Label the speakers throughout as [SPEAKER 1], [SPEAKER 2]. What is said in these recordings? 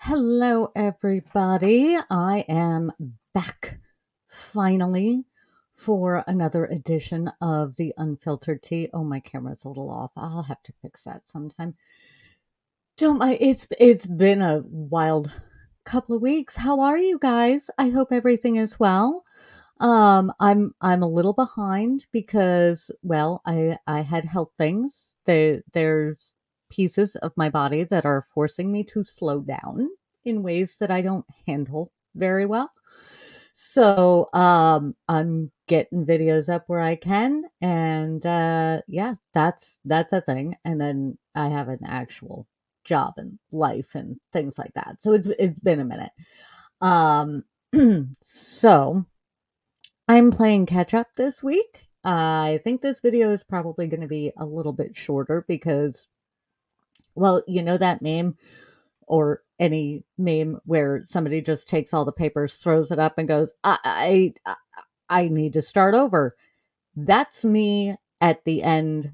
[SPEAKER 1] Hello, everybody. I am back finally for another edition of the Unfiltered Tea. Oh, my camera's a little off. I'll have to fix that sometime. Don't mind. It's been a wild couple of weeks. How are you guys? I hope everything is well. I'm a little behind because, well, I had health things. There's pieces of my body that are forcing me to slow down in ways that I don't handle very well. So, I'm getting videos up where I can, and yeah, that's a thing. And then I have an actual job and life and things like that. So it's been a minute. Um, so I'm playing catch up this week. I think this video is probably going to be a little bit shorter because, well, you know that meme or any meme where somebody just takes all the papers, throws it up, and goes, I need to start over. That's me at the end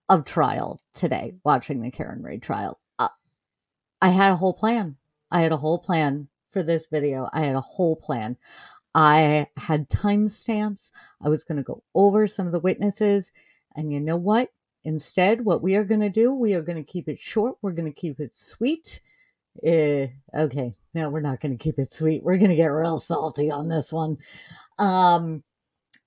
[SPEAKER 1] of trial today, watching the Karen Ray trial. I had a whole plan. I had a whole plan for this video. I had a whole plan. I had timestamps. I was going to go over some of the witnesses. And you know what? Instead, what we are going to do, we are going to keep it short. We're going to keep it sweet. Okay. No, we're not going to keep it sweet. We're going to get real salty on this one. And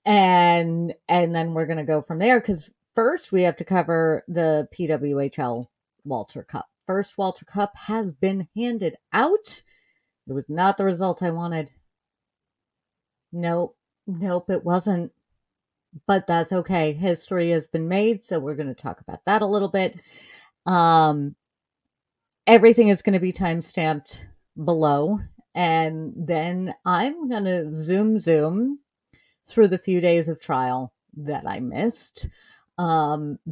[SPEAKER 1] then we're going to go from there because first we have to cover the PWHL Walter Cup. First Walter Cup has been handed out. It was not the result I wanted. Nope, it wasn't. But that's okay. History has been made, so we're going to talk about that a little bit. Everything is going to be timestamped below, and then I'm going to zoom through the few days of trial that I missed,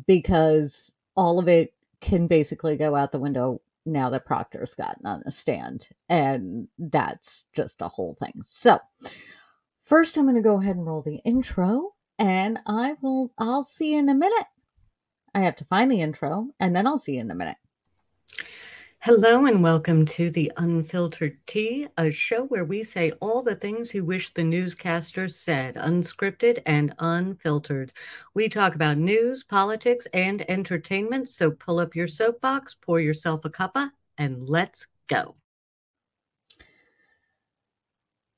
[SPEAKER 1] because all of it can basically go out the window now that Proctor's gotten on the stand, and that's just a whole thing. So first, I'm going to go ahead and roll the intro, and I'll see you in a minute. I have to find the intro, and then I'll see you in a minute.
[SPEAKER 2] Hello and welcome to the Unfiltered Tea, a show where we say all the things you wish the newscasters said, unscripted and unfiltered. We talk about news, politics, and entertainment, so pull up your soapbox, pour yourself a cuppa, and let's go.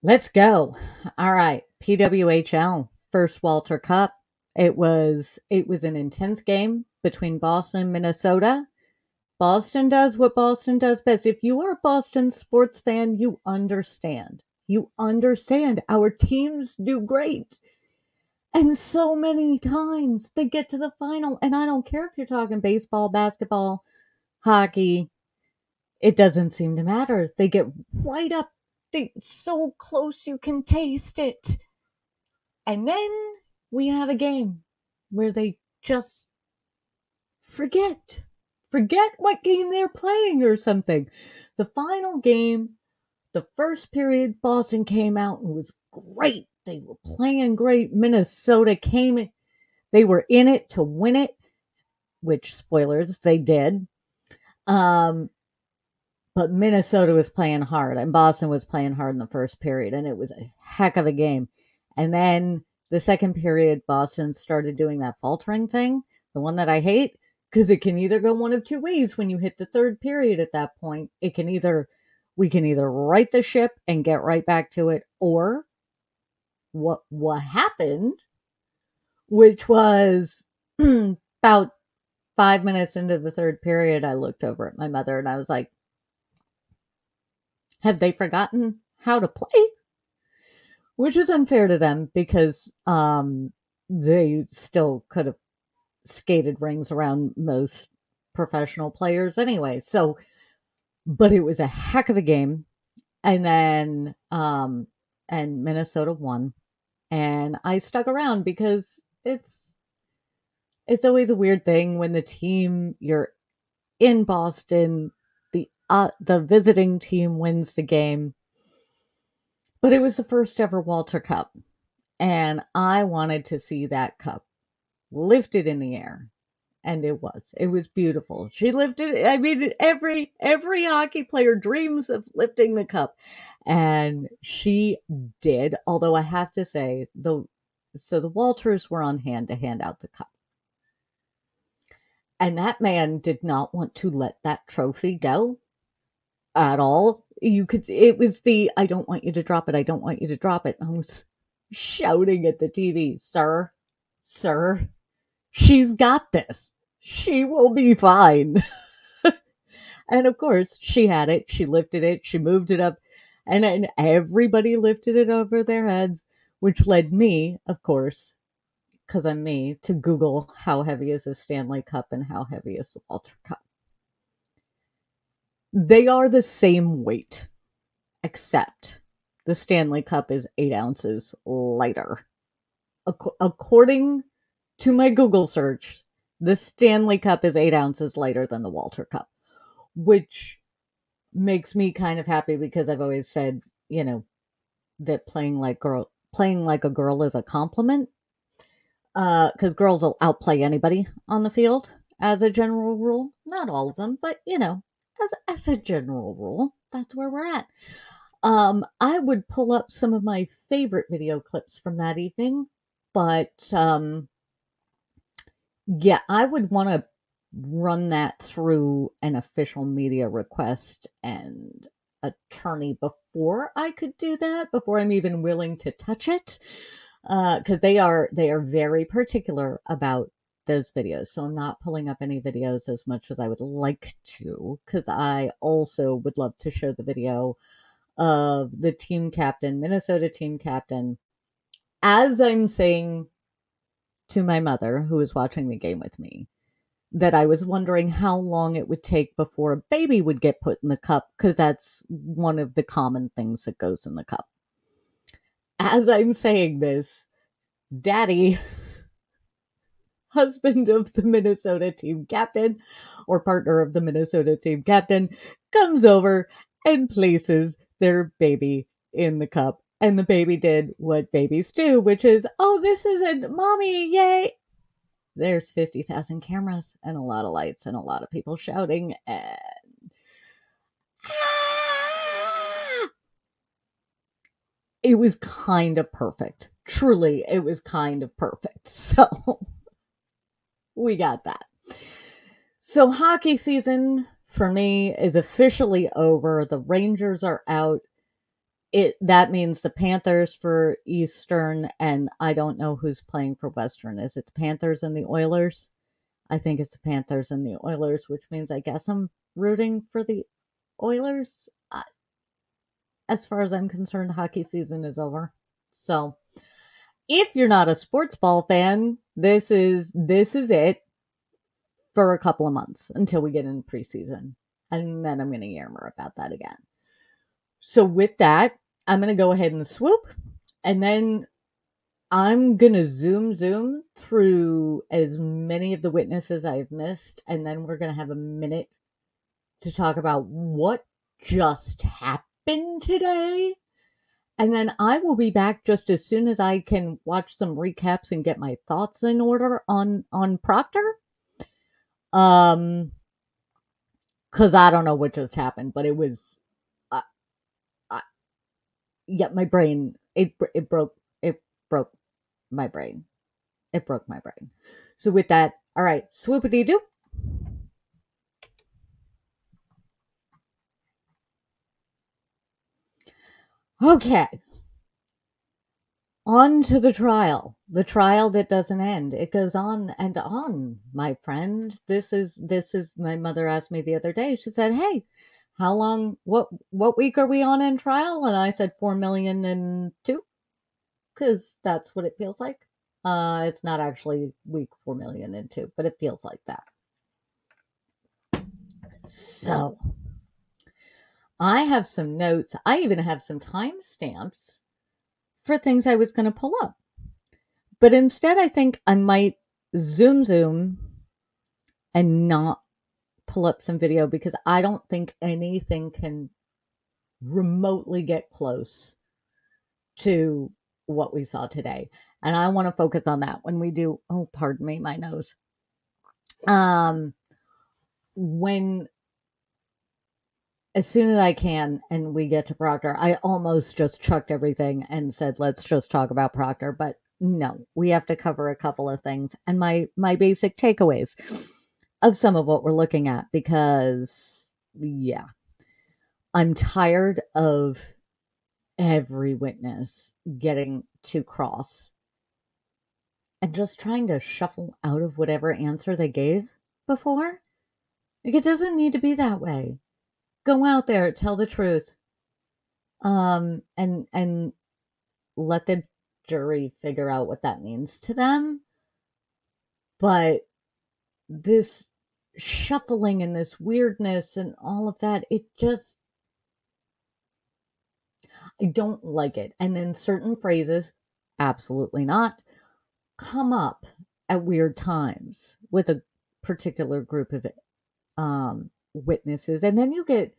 [SPEAKER 1] Let's go. All right, PWHL, first Walter Cup. It was an intense game between Boston and Minnesota. Boston does what Boston does best. If you are a Boston sports fan, you understand. You understand. Our teams do great. And so many times they get to the final. And I don't care if you're talking baseball, basketball, hockey. It doesn't seem to matter. They get right up. So close you can taste it. And then we have a game where they just forget what game they're playing or something. The final game, the first period, Boston came out and was great. They were playing great. Minnesota came, they were in it to win it, which, spoilers, they did. But Minnesota was playing hard, and Boston was playing hard in the first period, and it was a heck of a game. And then the second period, Boston started doing that faltering thing, the one that I hate, because it can either go one of two ways when you hit the third period at that point. We can either right the ship and get right back to it, or what happened, which was about 5 minutes into the third period, I looked over at my mother and I was like, have they forgotten how to play? Which is unfair to them because they still could have skated rings around most professional players anyway. So, but it was a heck of a game. And then, and Minnesota won. And I stuck around because it's always a weird thing when the team you're in Boston, the visiting team wins the game. But it was the first ever Walter Cup. And I wanted to see that cup lifted in the air And it was beautiful. She lifted it. I mean, every hockey player dreams of lifting the cup, and she did. Although I have to say, the Walters were on hand to hand out the cup, and that man did not want to let that trophy go at all. It was the, I don't want you to drop it. I don't want you to drop it. And I was shouting at the TV, sir, she's got this. She will be fine. And of course, she had it. She lifted it. She moved it up. And then everybody lifted it over their heads, which led me, of course, because I'm me, to Google how heavy is the Stanley Cup and how heavy is the Walter Cup. They are the same weight, except the Stanley Cup is 8 ounces lighter. According to my Google search, the Stanley Cup is 8 ounces lighter than the Walter Cup, which makes me kind of happy because I've always said, that playing like a girl is a compliment. Because girls will outplay anybody on the field as a general rule. Not all of them, but as a general rule, that's where we're at. I would pull up some of my favorite video clips from that evening, but yeah, I would want to run that through an official media request and attorney before I could do that, before I'm even willing to touch it, because they are very particular about those videos. So I'm not pulling up any videos as much as I would like to, because I also would love to show the video of the team captain, Minnesota team captain, as I'm saying to my mother, who was watching the game with me, that I was wondering how long it would take before a baby would get put in the cup, because that's one of the common things that goes in the cup. As I'm saying this, Daddy, husband of the Minnesota team captain, or partner of the Minnesota team captain, comes over and places their baby in the cup. And the baby did what babies do, which is, oh, this isn't mommy, yay. There's 50,000 cameras and a lot of lights and a lot of people shouting. And it was kind of perfect. Truly, it was kind of perfect. So we got that. So hockey season for me is officially over. The Rangers are out. That means the Panthers for Eastern, and I don't know who's playing for Western. Is it the Panthers and the Oilers? I think it's the Panthers and the Oilers, which means I guess I'm rooting for the Oilers. As far as I'm concerned, hockey season is over. So if you're not a sports ball fan, this is it for a couple of months until we get in preseason. And then I'm going to yammer about that again. So with that, I'm going to go ahead and swoop, and then I'm going to zoom through as many of the witnesses I've missed, and then we're going to have a minute to talk about what just happened today. And then I will be back just as soon as I can watch some recaps and get my thoughts in order on Proctor. Because I don't know what just happened, but it was... yeah, my brain, it broke my brain. It broke my brain. So with that, all right, swoopity-doo. Okay. On to the trial that doesn't end. It goes on and on, my friend. This is, my mother asked me the other day, she said, hey, how long, what week are we on in trial? And I said 4,000,002, because that's what it feels like. It's not actually week 4,000,002, but it feels like that. So I have some notes. I even have some timestamps for things I was going to pull up. But instead, I think I might zoom and not pull up some video, because I don't think anything can remotely get close to what we saw today. And I want to focus on that when we do, oh, pardon me, my nose. Um, when as soon as I can and we get to Proctor, I almost just chucked everything and said, let's just talk about Proctor. But no, we have to cover a couple of things and my basic takeaways of some of what we're looking at because yeah, I'm tired of every witness getting too cross and just trying to shuffle out of whatever answer they gave before. Like, it doesn't need to be that way. Go out there, tell the truth. And let the jury figure out what that means to them. But this shuffling and this weirdness and all of that, it just, I don't like it. And then certain phrases, absolutely not, come up at weird times with a particular group of witnesses. And then you get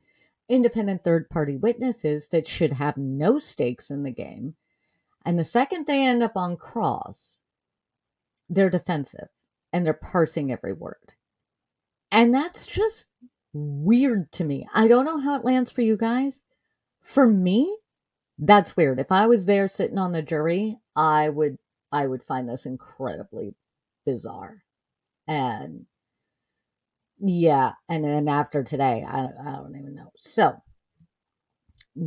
[SPEAKER 1] independent third party witnesses that should have no stakes in the game. And the second they end up on cross, they're defensive and they're parsing every word. And that's just weird to me. I don't know how it lands for you guys. For me, that's weird. If I was there sitting on the jury, I would find this incredibly bizarre. And yeah, and then after today, I don't even know. So,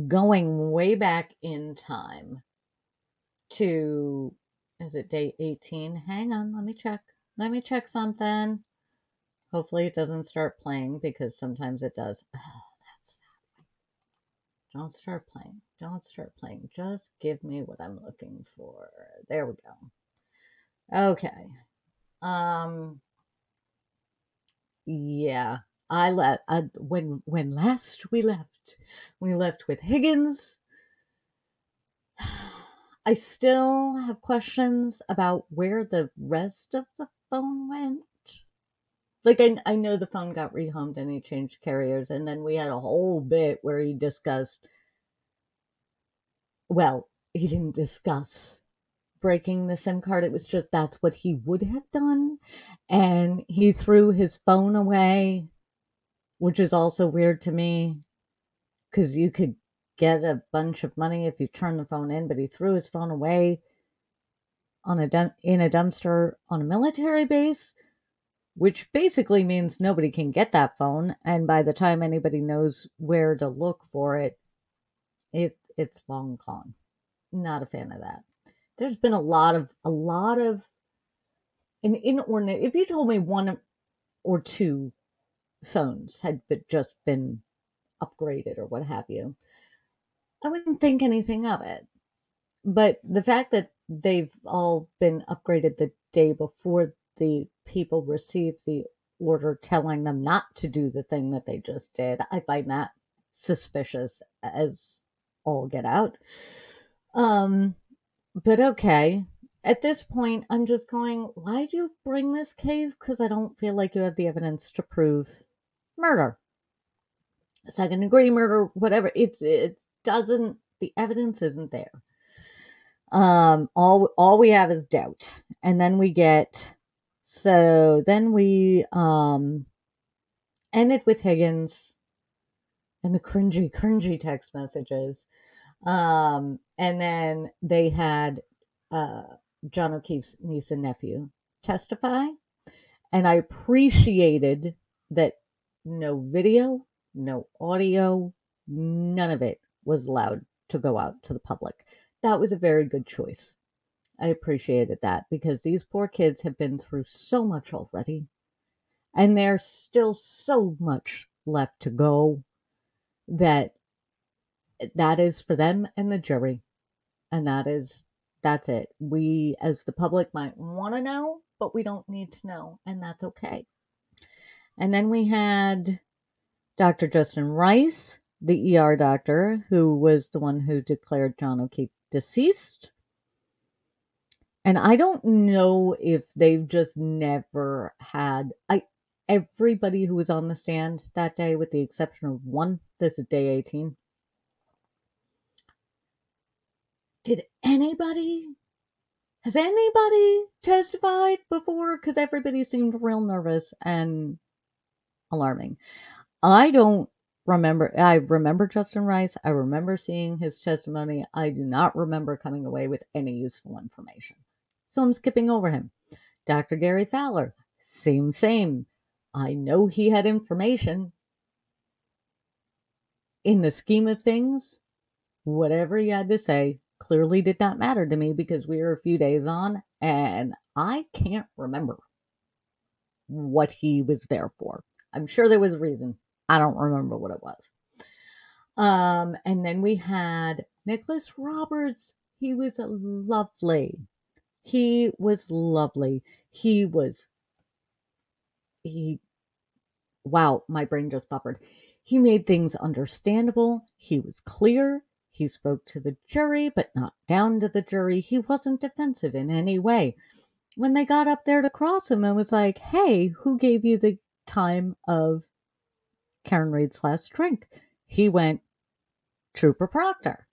[SPEAKER 1] going way back in time to, is it day 18? Hang on, let me check. Let me check something. Hopefully it doesn't start playing because sometimes it does. Oh, that's that. Don't start playing. Don't start playing. Just give me what I'm looking for. There we go. Okay. Yeah. When last we left with Higgins. I still have questions about where the rest of the phone went. Like, I know the phone got rehomed and he changed carriers, and then we had a whole bit where he discussed, well, he didn't discuss breaking the SIM card. It was just that's what he would have done. And he threw his phone away, which is also weird to me because you could get a bunch of money if you turn the phone in, but he threw his phone away in a dumpster on a military base, which basically means nobody can get that phone. And by the time anybody knows where to look for it, it's long gone. Not a fan of that. There's been a lot of an inordinate. If you told me one or two phones had just been upgraded or what have you, I wouldn't think anything of it. But the fact that they've all been upgraded the day before the people received the order telling them not to do the thing that they just did, I find that suspicious as all get out. But okay. At this point, I'm just going, why'd you bring this case? Because I don't feel like you have the evidence to prove murder. Second degree murder, whatever. It doesn't, the evidence isn't there. All we have is doubt. And then we ended with Higgins and the cringy text messages. And then they had John O'Keefe's niece and nephew testify. And I appreciated that no video, no audio, none of it was allowed to go out to the public. That was a very good choice. I appreciated that because these poor kids have been through so much already. And there's still so much left to go that is for them and the jury. And that's it. We, as the public, might want to know, but we don't need to know. And that's okay. And then we had Dr. Justin Rice, the ER doctor, who was the one who declared John O'Keefe deceased. And I don't know if they've just never had, everybody who was on the stand that day, with the exception of one, this is day 18. Did anybody Has anybody testified before? Because everybody seemed real nervous and alarming. I don't remember. I remember Justin Rice. I remember seeing his testimony. I do not remember coming away with any useful information. So I'm skipping over him. Dr. Gary Fowler, same. I know he had information. In the scheme of things, whatever he had to say clearly did not matter to me because we were a few days on and I can't remember what he was there for. I'm sure there was a reason. I don't remember what it was. And then we had Nicholas Roberts. He was lovely. He, wow, my brain just buffered. He made things understandable. He was clear. He spoke to the jury, but not down to the jury. He wasn't defensive in any way. When they got up there to cross him and was like, hey, who gave you the time of Karen Reed's last drink? He went, Trooper Proctor.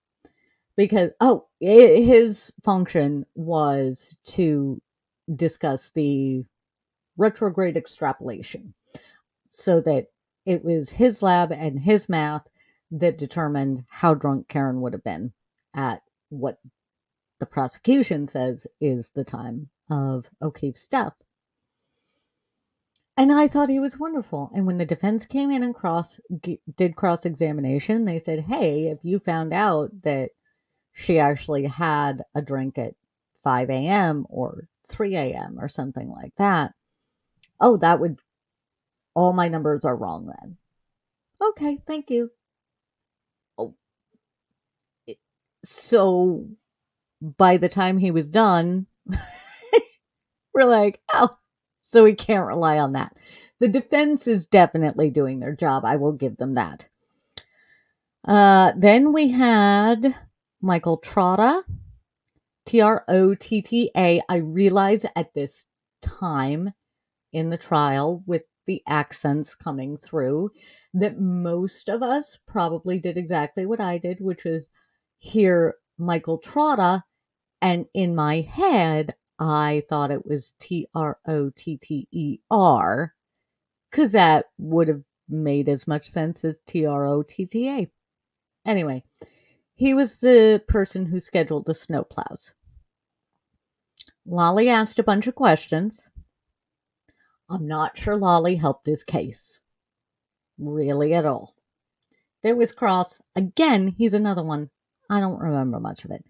[SPEAKER 1] Because, his function was to discuss the retrograde extrapolation so that it was his lab and his math that determined how drunk Karen would have been at what the prosecution says is the time of O'Keefe's death. And I thought he was wonderful. And when the defense came in and did cross-examination, they said, hey, if you found out that she actually had a drink at 5 a.m. or 3 a.m. or something like that, all my numbers are wrong then. Okay, thank you. So by the time he was done, we're like, so we can't rely on that. The defense is definitely doing their job. I will give them that. Then we had Michael Trotta, Trotta. I realize at this time in the trial with the accents coming through that most of us probably did exactly what I did, which is hear Michael Trotta, and in my head, I thought it was Trotter, because that would have made as much sense as Trotta. Anyway, he was the person who scheduled the snowplows. Lolly asked a bunch of questions. I'm not sure Lolly helped his case. Really at all. There was Cross. Again, he's another one. I don't remember much of it.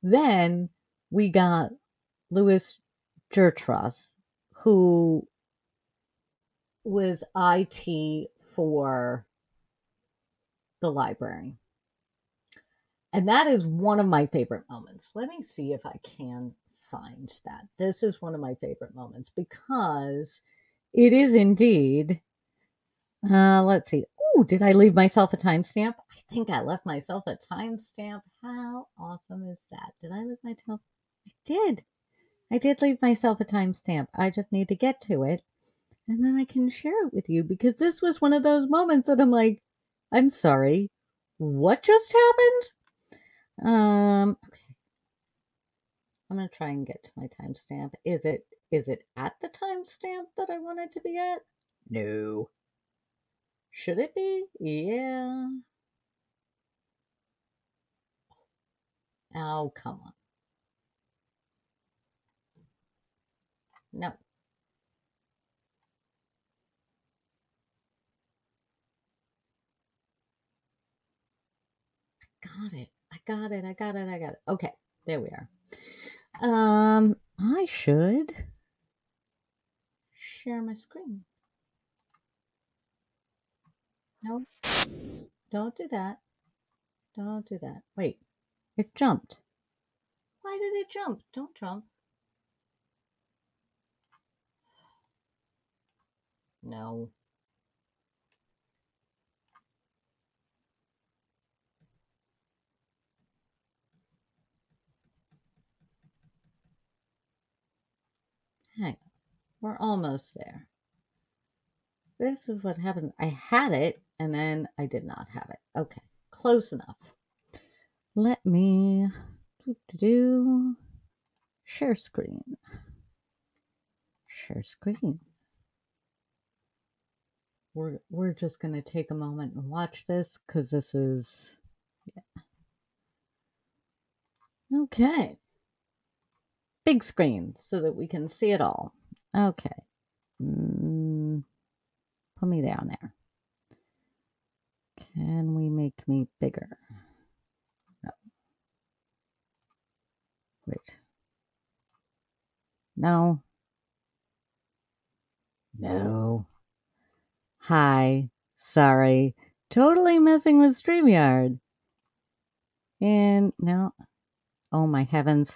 [SPEAKER 1] Then we got Louis Gertruss, who was IT for the library. And that is one of my favorite moments. Let me see if I can find that. This is one of my favorite moments because it is indeed, let's see. Oh, did I leave myself a timestamp? I think I left myself a timestamp. How awesome is that? Did I leave myself? I did. I did leave myself a timestamp. I just need to get to it. And then I can share it with you because this was one of those moments that I'm like, I'm sorry, what just happened? Okay. I'm going to try and get to my timestamp. Is it at the timestamp that I want it to be at? No. Should it be? Yeah. Oh, come on. No. I got it. Okay, there we are. I should share my screen. No, don't do that. Don't do that. Wait, it jumped. Why did it jump? Don't jump. No. Hang on. We're almost there. This is what happened. I had it, and then I did not have it. Okay, close enough. Let me Share screen. Share screen. We're just going to take a moment and watch this because this is... Yeah. Okay. Big screen so that we can see it all. Okay. Put me down there. Can we make me bigger? No. Wait. No. No. Hi. Sorry. Totally messing with StreamYard. And no. Oh my heavens.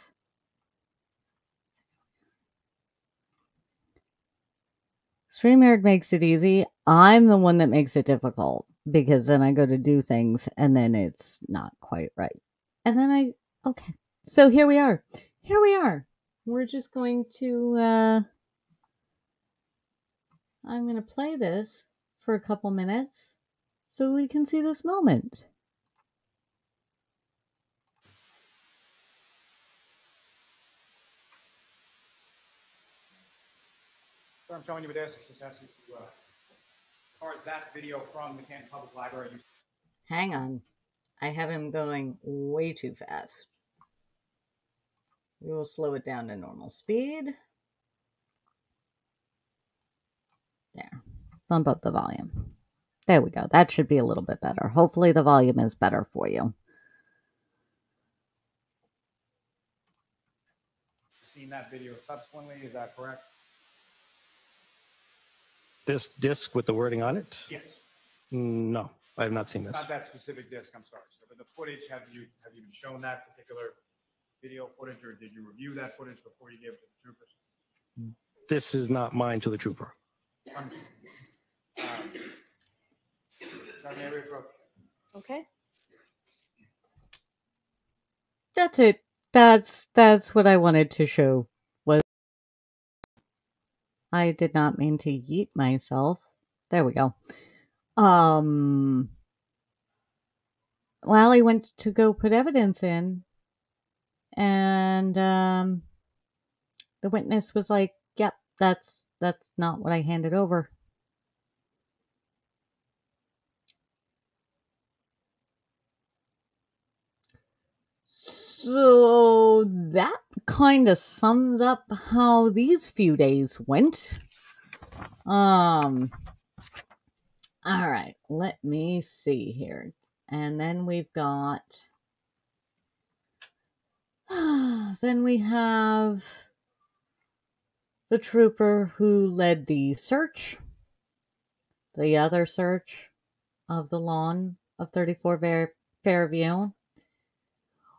[SPEAKER 1] StreamYard makes it easy. I'm the one that makes it difficult because then I go to do things and then it's not quite right. And then okay. So here we are. Here we are. We're just going to, I'm going to play this for a couple minutes so we can see this moment.
[SPEAKER 3] So I'm showing you this. It's just asking you, as far as that video from the Canton Public Library.
[SPEAKER 1] Hang on. I have him going way too fast. We will slow it down to normal speed. There. Bump up the volume. There we go. That should be a little bit better. Hopefully the volume is better for you.
[SPEAKER 3] Seen that video subsequently, is that correct?
[SPEAKER 4] This disc with the wording on it?
[SPEAKER 3] Yes.
[SPEAKER 4] No, I have not seen this.
[SPEAKER 3] Not that specific disc, I'm sorry. So, but the footage, have you been shown that particular video footage, or did you review that footage before you gave it to the troopers?
[SPEAKER 4] This is not mine to the trooper.
[SPEAKER 5] Okay.
[SPEAKER 1] That's it. That's what I wanted to show. I did not mean to yeet myself. There we go. Lally went to go put evidence in, and the witness was like, "Yep, that's not what I handed over." So that kind of sums up how these few days went. All right, let me see here. And then we've got, then we have the trooper who led the search, the other search of the lawn of 34 Fairview,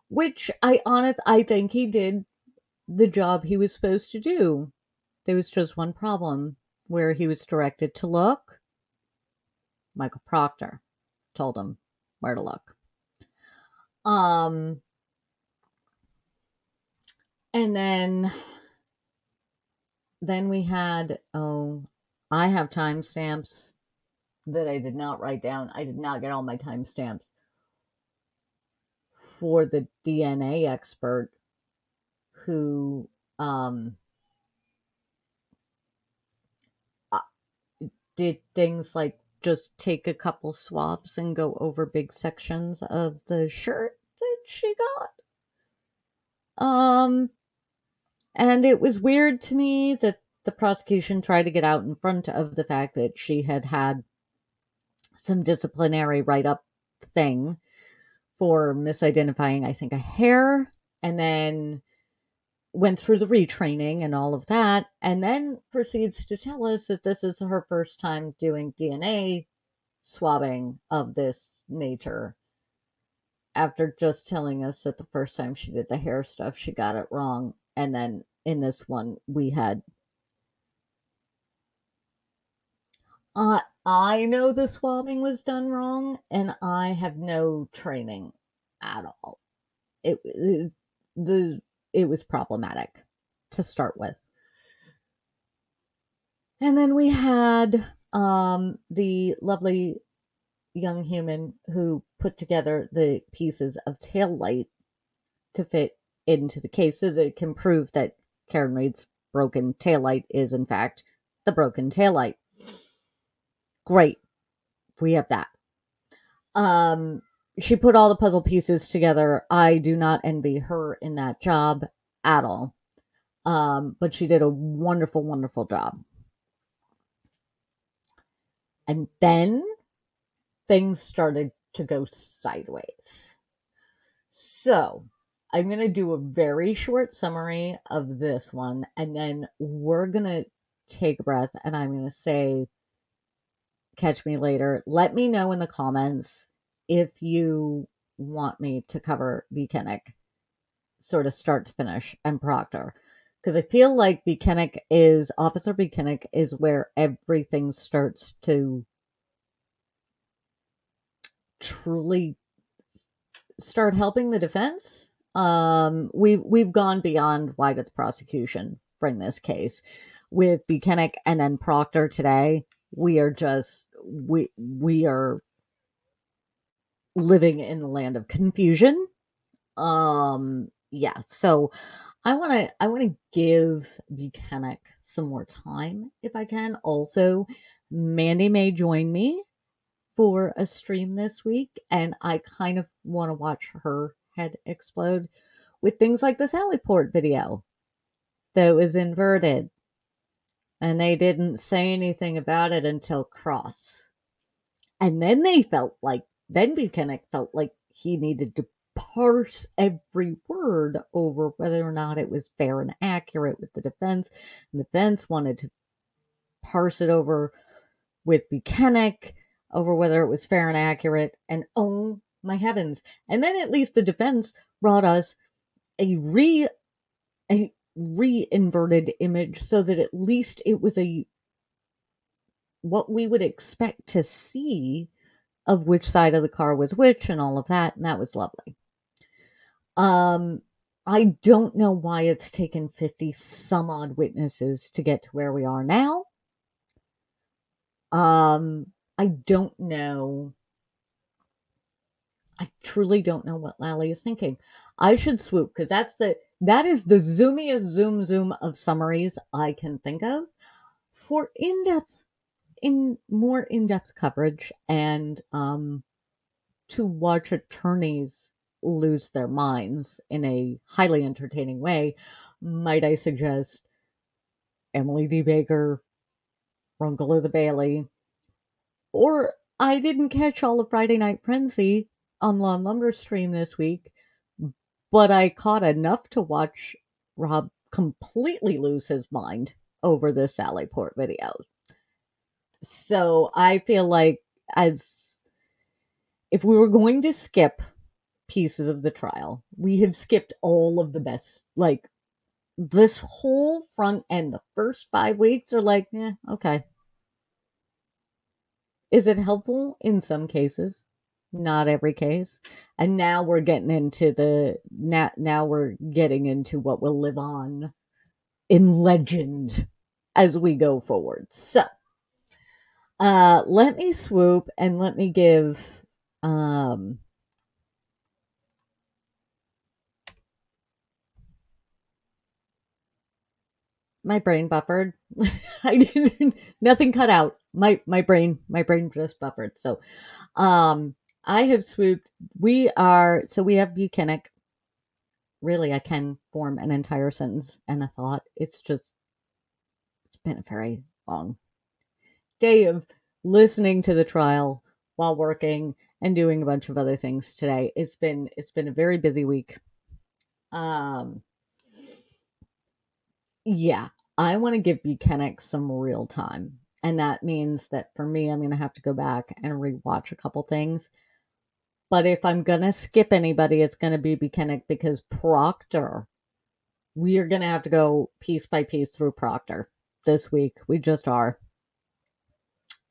[SPEAKER 1] which I think he did the job he was supposed to do. There was just one problem where he was directed to look. Michael Proctor told him where to look. And then we had, I have timestamps that I did not write down. I did not get all my timestamps for the DNA expert who did things like just take a couple swabs and go over big sections of the shirt that she got. And it was weird to me that the prosecution tried to get out in front of the fact that she had some disciplinary write-up thing for misidentifying, I think, a hair, and then went through the retraining and all of that, and then proceeds to tell us that this is her first time doing DNA swabbing of this nature, after just telling us that the first time she did the hair stuff, she got it wrong. And then in this one, we had... I know the swabbing was done wrong, and I have no training at all. It was problematic to start with. And then we had the lovely young human who put together the pieces of tail light to fit into the case so that it can prove that Karen Reed's broken taillight is, in fact, the broken taillight. Great. We have that. She put all the puzzle pieces together. I do not envy her in that job at all. But she did a wonderful, wonderful job. And then things started to go sideways. So I'm going to do a very short summary of this one, and then we're going to take a breath, and I'm going to say, catch me later. Let me know in the comments if you want me to cover Buchanan, sort of start to finish, and Proctor. Because I feel like Officer Buchanan is where everything starts to truly start helping the defense. We've gone beyond why did the prosecution bring this case with Buchanan and then Proctor today. We are living in the land of confusion. Yeah, so I want to give Buchanan some more time if I can. Also, Mandy may join me for a stream this week, and I kind of want to watch her head explode with things like the Sally Port video that was inverted, and they didn't say anything about it until cross. And then Buchanan felt like he needed to parse every word over whether or not it was fair and accurate with the defense. And the defense wanted to parse it over with Buchanan over whether it was fair and accurate. And oh my heavens. And then at least the defense brought us a re-inverted image so that at least it was what we would expect to see of which side of the car was which and all of that, and that was lovely. I don't know why it's taken 50 some odd witnesses to get to where we are now. I don't know. I truly don't know what Lally is thinking. I should swoop, because that is the zoomiest zoom of summaries I can think of for more in-depth coverage, and to watch attorneys lose their minds in a highly entertaining way. Might I suggest Emily D. Baker, Runkle of the Bailey, or I didn't catch all of Friday Night Frenzy on Lawn Lumber stream this week, but I caught enough to watch Rob completely lose his mind over the Sally Port video. So I feel like if we were going to skip pieces of the trial, we have skipped all of the best. Like, this whole front end, the first 5 weeks are like, okay. Is it helpful? In some cases. Not every case. And now we're getting into now we're getting into what will live on in legend as we go forward. So, let me swoop and let me give my brain buffered. I didn't, nothing cut out. My brain just buffered. So, I have swooped. We have Buchanan. Really, I can form an entire sentence and a thought. It's been a very long day of listening to the trial while working and doing a bunch of other things today. It's been a very busy week. Yeah, I want to give Buchanan some real time. And that means that for me, I'm going to have to go back and rewatch a couple things. But if I'm going to skip anybody, it's going to be Buchanan, because Proctor, we are going to have to go piece by piece through Proctor this week. We just are.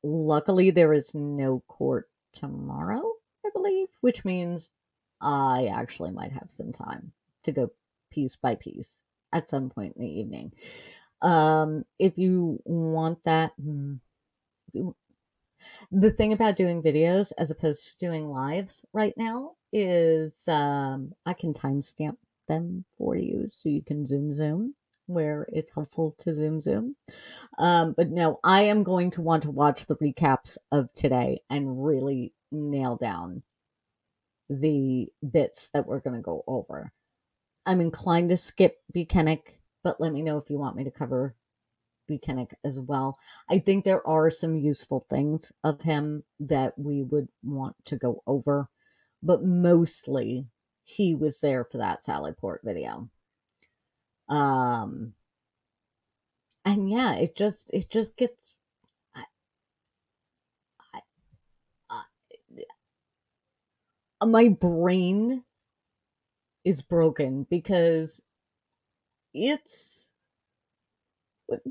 [SPEAKER 1] Luckily, there is no court tomorrow, I believe, which means I actually might have some time to go piece by piece at some point in the evening. If you want that, the thing about doing videos as opposed to doing lives right now is I can timestamp them for you so you can zoom where it's helpful to zoom. But no, I am going to want to watch the recaps of today and really nail down the bits that we're going to go over. I'm inclined to skip Buchanan, but let me know if you want me to cover Buchanan as well. I think there are some useful things of him that we would want to go over, but mostly he was there for that Sally Port video. And yeah, it just gets my brain is broken because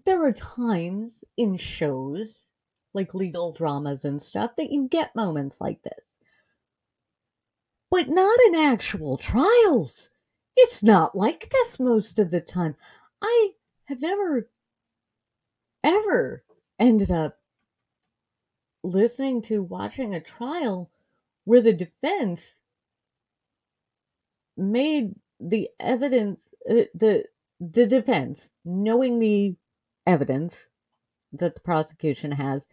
[SPEAKER 1] there are times in shows like legal dramas and stuff that you get moments like this, but not in actual trials. It's not like this most of the time. I have never ever ended up watching a trial where the defense made the evidence, the defense, knowing the evidence that the prosecution has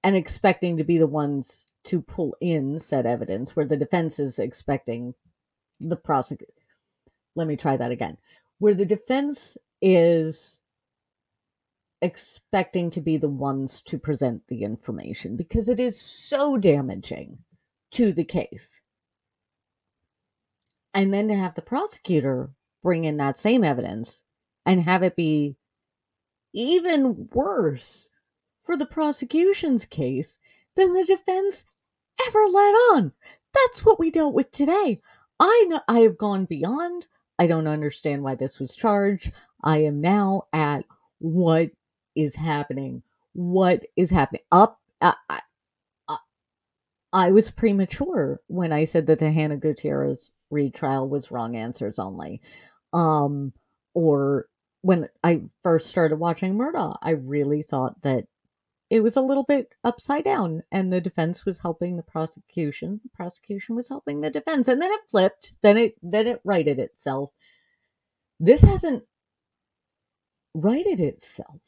[SPEAKER 1] and expecting to be the ones to pull in said evidence, where the defense is expecting the prosecution. Let me try that again. Where the defense is expecting to be the ones to present the information because it is so damaging to the case. And then to have the prosecutor bring in that same evidence and have it be even worse for the prosecution's case than the defense ever let on. That's what we dealt with today. I know I have gone beyond. I don't understand why this was charged. I am now at what is happening. What is happening? I was premature when I said that the Hannah Gutierrez retrial was wrong answers only. Or when I first started watching Murdaugh, I really thought that it was a little bit upside down and the defense was helping the prosecution. The prosecution was helping the defense. And then it flipped. Then it righted itself. This hasn't righted itself.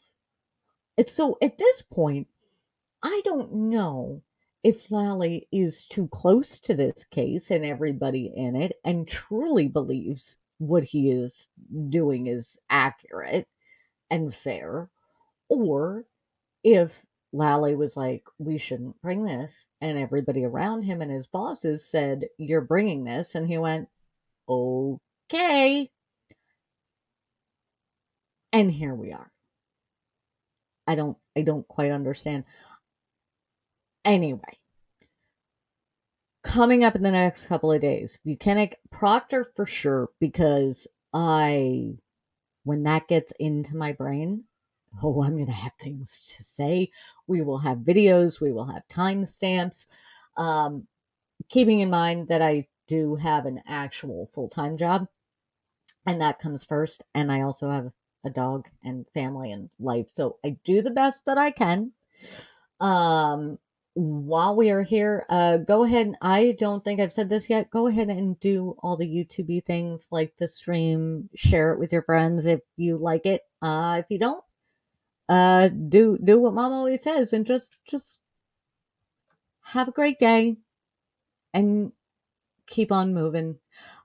[SPEAKER 1] It's so at this point, I don't know if Lally is too close to this case and everybody in it and truly believes what he is doing is accurate and fair, or if Lally was like, we shouldn't bring this, and everybody around him and his bosses said, you're bringing this, and he went, okay. And here we are. I don't quite understand. Anyway, coming up in the next couple of days, Buchanan, Proctor for sure, because when that gets into my brain, I'm going to have things to say. We will have videos. We will have timestamps. Keeping in mind that I do have an actual full-time job, and that comes first. And I also have a dog and family and life. So I do the best that I can. While we are here, go ahead. I don't think I've said this yet. Go ahead and do all the YouTube things like the stream, share it with your friends if you like it. If you don't, do what Mom always says and just have a great day and keep on moving.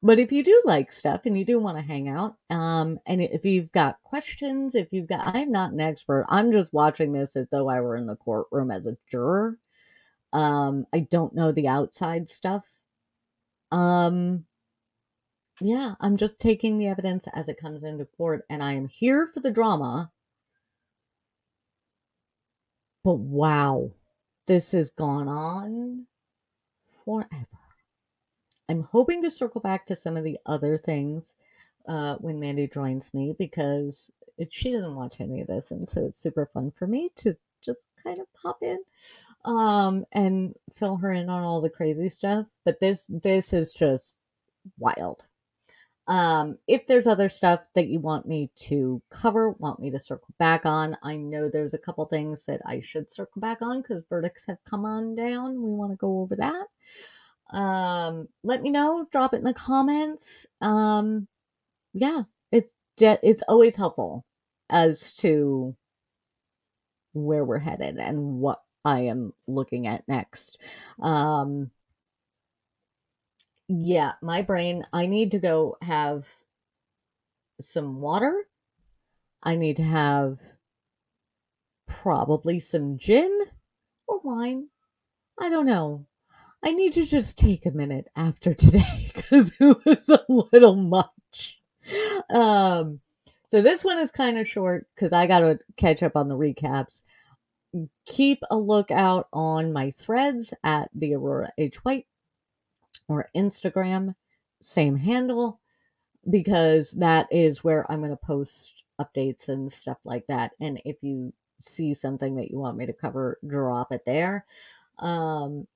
[SPEAKER 1] But if you do like stuff and you do want to hang out, and if you've got questions, I'm not an expert. I'm just watching this as though I were in the courtroom as a juror. I don't know the outside stuff. Yeah, I'm just taking the evidence as it comes into court, and I am here for the drama. But wow, this has gone on forever. I'm hoping to circle back to some of the other things when Mandy joins me, because she doesn't watch any of this, and so it's super fun for me to just kind of pop in and fill her in on all the crazy stuff. But this is just wild. If there's other stuff that you want me to cover, want me to circle back on, I know there's a couple things that I should circle back on because verdicts have come on down. We want to go over that. Let me know, drop it in the comments. yeah, it's always helpful as to where we're headed and what I am looking at next. Yeah, my brain, I need to go have some water. I need to have probably some gin or wine. I don't know. I need to just take a minute after today because it was a little much. So this one is kind of short because I got to catch up on the recaps. Keep a lookout on my threads at the Aurora H. White or Instagram, same handle, because that is where I'm going to post updates and stuff like that. And if you see something that you want me to cover, drop it there.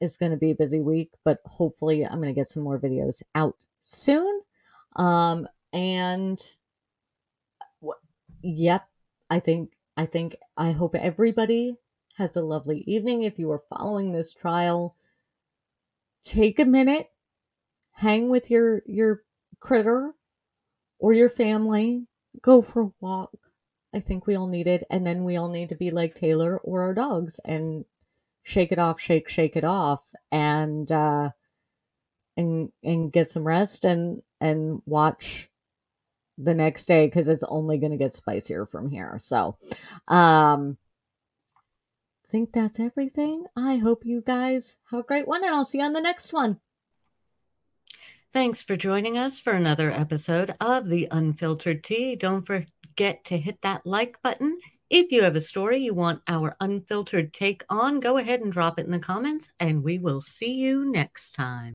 [SPEAKER 1] It's going to be a busy week, but hopefully I'm going to get some more videos out soon. And yep, I hope everybody has a lovely evening. If you are following this trial, take a minute, hang with your critter or your family, go for a walk. I think we all need it. And then we all need to be like Taylor or our dogs and shake it off, shake it off, and get some rest and watch the next day because it's only going to get spicier from here. So, think that's everything. I hope you guys have a great one, and I'll see you on the next one.
[SPEAKER 2] Thanks for joining us for another episode of The Unfiltered Tea. Don't forget to hit that like button. If you have a story you want our unfiltered take on, go ahead and drop it in the comments, and we will see you next time.